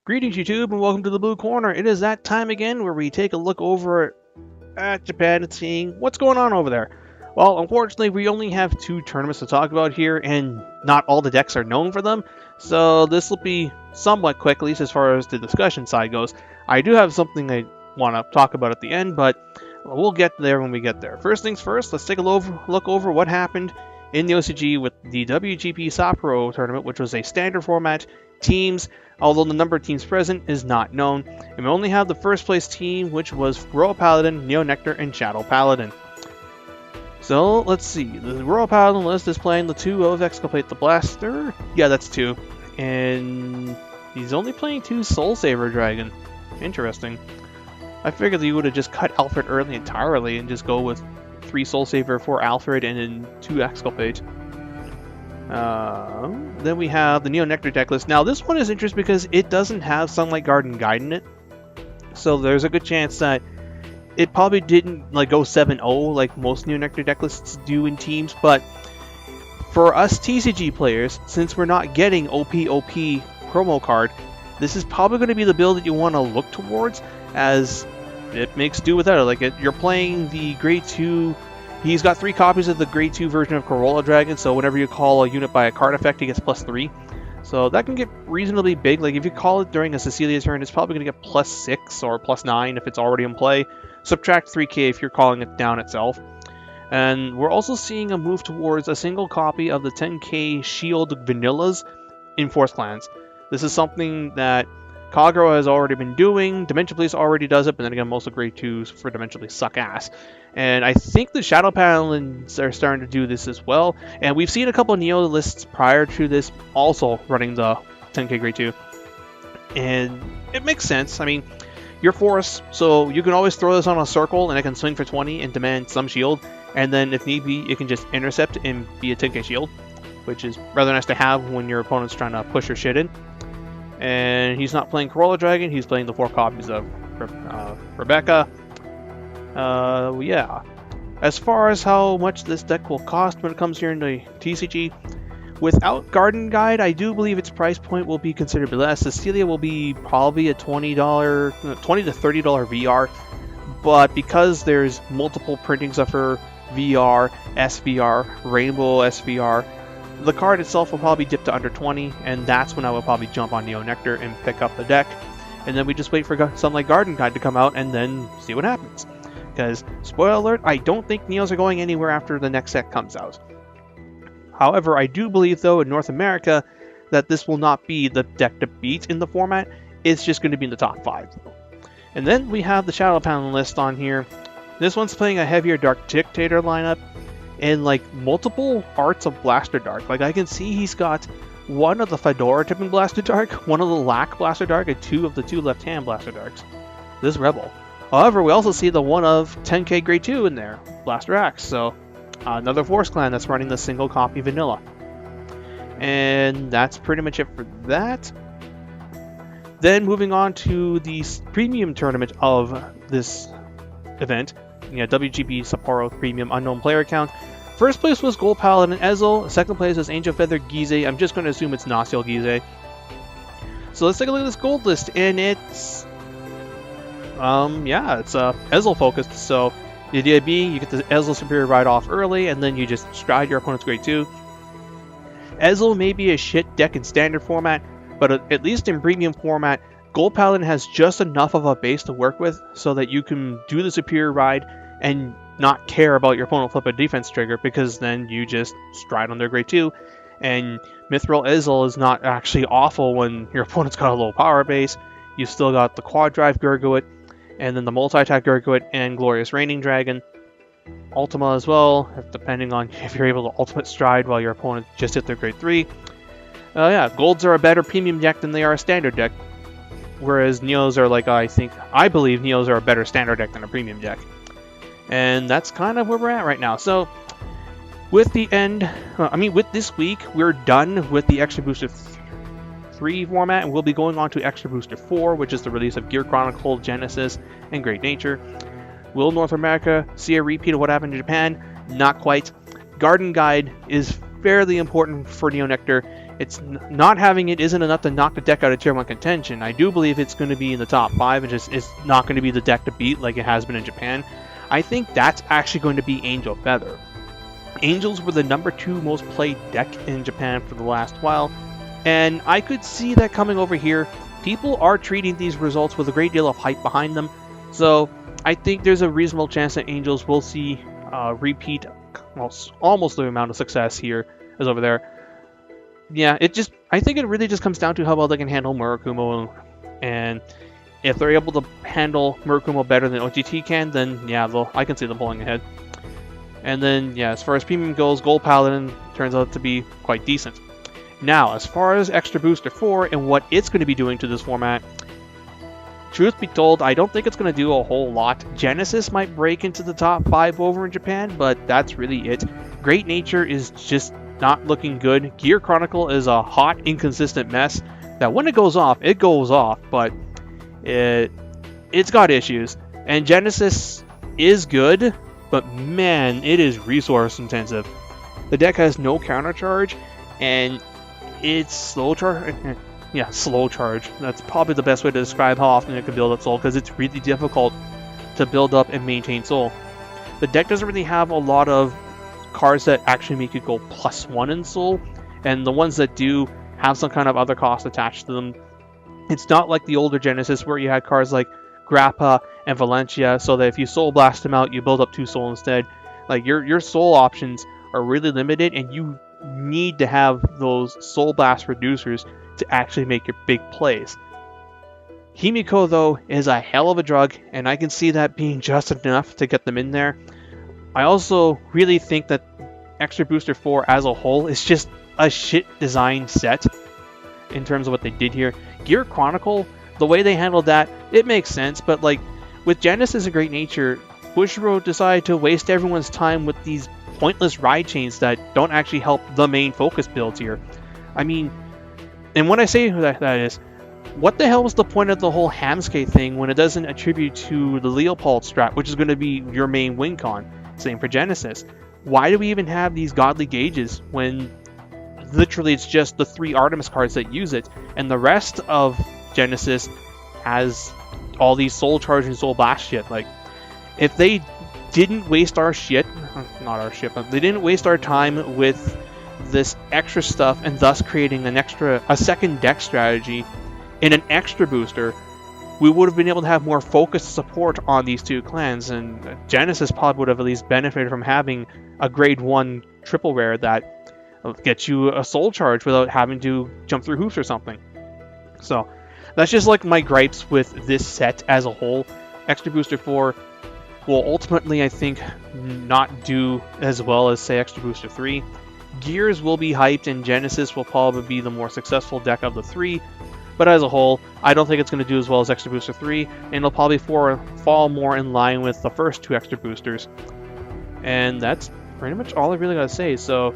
Greetings YouTube and welcome to the Blue Corner. It is that time again where we take a look over at Japan and seeing what's going on over there. Well, unfortunately we only have two tournaments to talk about here and not all the decks are known for them. So this will be somewhat quick, at least as far as the discussion side goes. I do have something I want to talk about at the end, but we'll get there when we get there. First things first, let's take a look over what happened in the OCG with the WGP Sapporo tournament, which was a standard format teams, although the number of teams present is not known. And we only have the first place team, which was Royal Paladin, Neo Nectar, and Shadow Paladin. So let's see. The Royal Paladin list is playing the two of Exculpate the Blaster. Yeah, that's two. And he's only playing two Soul Saver Dragon. Interesting. I figured that you would have just cut Alfred early entirely and just go with 3 Soul Saver for Alfred and then 2 Exculpate. Then we have the Neo Nectar deck list. Now this one is interesting because it doesn't have Sunlight Garden Guide in it. So there's a good chance that it probably didn't go 7-0 like most Neo Nectar deck lists do in teams. But for us TCG players, since we're not getting OP promo card, this is probably going to be the build that you want to look towards, as it makes do without it. You're playing the Grade 2. He's got 3 copies of the Grade 2 version of Corolla Dragon, so whenever you call a unit by a card effect, he gets +3. So that can get reasonably big. Like if you call it during a Cecilia turn, it's probably going to get +6 or +9 if it's already in play. Subtract 3k if you're calling it down itself. And we're also seeing a move towards a single copy of the 10k Shield Vanillas in Force Clans. This is something that Kagero has already been doing, Dimension Police already does it, but then again, most of Grade 2s for Dimension Police suck ass. And I think the Shadow Paladins are starting to do this as well. And we've seen a couple of Neo lists prior to this also running the 10k Grade 2. And it makes sense. I mean, you're Force, so you can always throw this on a circle and it can swing for 20 and demand some shield. And then if need be, it can just intercept and be a 10k shield, which is rather nice to have when your opponent's trying to push your shit in. And he's not playing Corolla Dragon, he's playing the 4 copies of Rebecca. Yeah. As far as how much this deck will cost when it comes here into TCG, without Garden Guide, I do believe its price point will be considerably less. Cecilia will be probably a $20 to $30 VR, but because there's multiple printings of her VR, SVR, Rainbow SVR, the card itself will probably dip to under 20, and that's when I will probably jump on Neo Nectar and pick up the deck. And then we just wait for Sunlight Garden Guide to come out and then see what happens. Because, spoiler alert, I don't think Neos are going anywhere after the next set comes out. However, I do believe, though, in North America, that this will not be the deck to beat in the format. It's just going to be in the top 5. And then we have the Shadow Paladin list on here. This one's playing a heavier Dark Dictator lineup, and multiple arts of Blaster Dark. I can see he's got one of the Fedora tipping Blaster Dark, one of the Lack Blaster Dark, and 2 of the 2 left-hand Blaster Darks. This Rebel. However, we also see the one of 10k Grade 2 in there, Blaster Axe. So another Force Clan that's running the single copy vanilla. And that's pretty much it for that. Then moving on to the premium tournament of this event. WGP Sapporo Premium Unknown Player Account. First place was Gold Paladin Ezel. Second place was Angel Feather Gize. I'm just going to assume it's Nasiel Gize. So let's take a look at this gold list, and it's it's Ezel focused. So the idea being, you get the Ezel Superior Ride off early, and then you just stride your opponent's Grade 2. Ezel may be a shit deck in standard format, but at least in premium format, Gold Paladin has just enough of a base to work with so that you can do the Superior Ride and not care about your opponent flip a defense trigger, because then you just stride on their Grade 2. And Mithril Ezel is not actually awful when your opponent's got a low power base. You still got the Quad Drive Gurguit, and then the Multi-Attack Gurguit and Glorious Raining Dragon. Ultima as well, depending on if you're able to Ultimate Stride while your opponent just hit their Grade 3. Golds are a better premium deck than they are a standard deck. Whereas Neos are I believe Neos are a better standard deck than a premium deck. And that's kind of where we're at right now. So, with this week, we're done with the Extra Booster 3 format, and we'll be going on to Extra Booster 4, which is the release of Gear Chronicle, Genesis, and Great Nature. Will North America see a repeat of what happened in Japan? Not quite. Garden Guide is fairly important for Neo Nectar, not having it isn't enough to knock the deck out of tier 1 contention. I do believe it's going to be in the top 5. It's not going to be the deck to beat like it has been in Japan. I think that's actually going to be Angel Feather. Angels were the #2 most played deck in Japan for the last while, and I could see that coming over here. People are treating these results with a great deal of hype behind them, so I think there's a reasonable chance that Angels will see repeat almost the amount of success here as over there. Yeah, I think it really just comes down to how well they can handle Murakumo, and if they're able to handle Murakumo better than OGT can, then yeah, I can see them pulling ahead. And then, yeah, as far as premium goes, Gold Paladin turns out to be quite decent. Now, as far as Extra Booster 4 and what it's going to be doing to this format, truth be told, I don't think it's going to do a whole lot. Genesis might break into the top 5 over in Japan, but that's really it. Great Nature is just not looking good. Gear Chronicle is a hot, inconsistent mess that when it goes off, but it's got issues. And Genesis is good, but man, it is resource intensive. The deck has no counter charge, and it's slow charge. Yeah, slow charge. That's probably the best way to describe how often it can build up soul, because it's really difficult to build up and maintain soul. The deck doesn't really have a lot of cards that actually make it go +1 in soul, and the ones that do have some kind of other cost attached to them. It's not like the older Genesis where you had cards like Grappa and Valencia, so that if you soul blast them out, you build up 2 soul instead. Like your soul options are really limited, and you need to have those soul blast reducers to actually make your big plays. Himiko, though, is a hell of a drug, and I can see that being just enough to get them in there. I also really think that Extra Booster 4 as a whole is just a shit design set in terms of what they did here. Gear Chronicle, the way they handled that, it makes sense, but like with Genesis and Great Nature, Bushiroad decided to waste everyone's time with these pointless ride chains that don't actually help the main focus builds here. I mean, and when I say that is, what the hell was the point of the whole Hamskate thing when it doesn't attribute to the Leopold strat, which is going to be your main win con? Same for Genesis. Why do we even have these godly gauges when literally it's just the 3 Artemis cards that use it, and the rest of Genesis has all these soul charge and soul blast shit? Like, if they didn't waste our shit, not our shit, but they didn't waste our time with this extra stuff and thus creating a second deck strategy in an extra booster, we would have been able to have more focused support on these 2 clans, and Genesis probably would have at least benefited from having a grade 1 triple rare that gets you a soul charge without having to jump through hoops or something. So that's just like my gripes with this set as a whole. Extra Booster 4 will ultimately, I think, not do as well as, say, Extra Booster 3. Gears will be hyped, and Genesis will probably be the more successful deck of the 3. But as a whole, I don't think it's going to do as well as Extra Booster 3, and it'll probably fall more in line with the first 2 Extra Boosters. And that's pretty much all I really got to say. So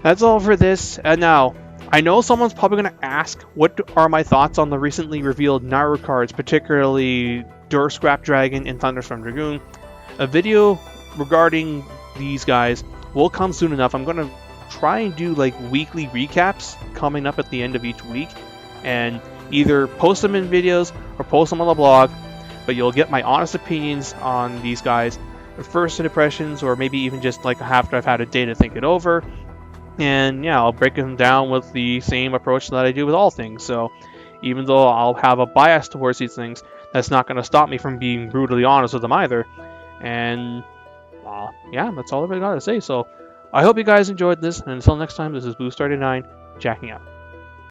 that's all for this. And now, I know someone's probably going to ask, what are my thoughts on the recently revealed Naru cards, particularly Dur Scrap Dragon and Thunderstorm Dragoon. A video regarding these guys will come soon enough. I'm going to try and do like weekly recaps coming up at the end of each week, and either post them in videos or post them on the blog, but you'll get my honest opinions on these guys, first impressions, or maybe even just like after I've had a day to think it over. And yeah, I'll break them down with the same approach that I do with all things. So even though I'll have a bias towards these things, that's not going to stop me from being brutally honest with them either. And yeah, that's all I really got to say. So I hope you guys enjoyed this, and until next time, this is Boost39, jacking out.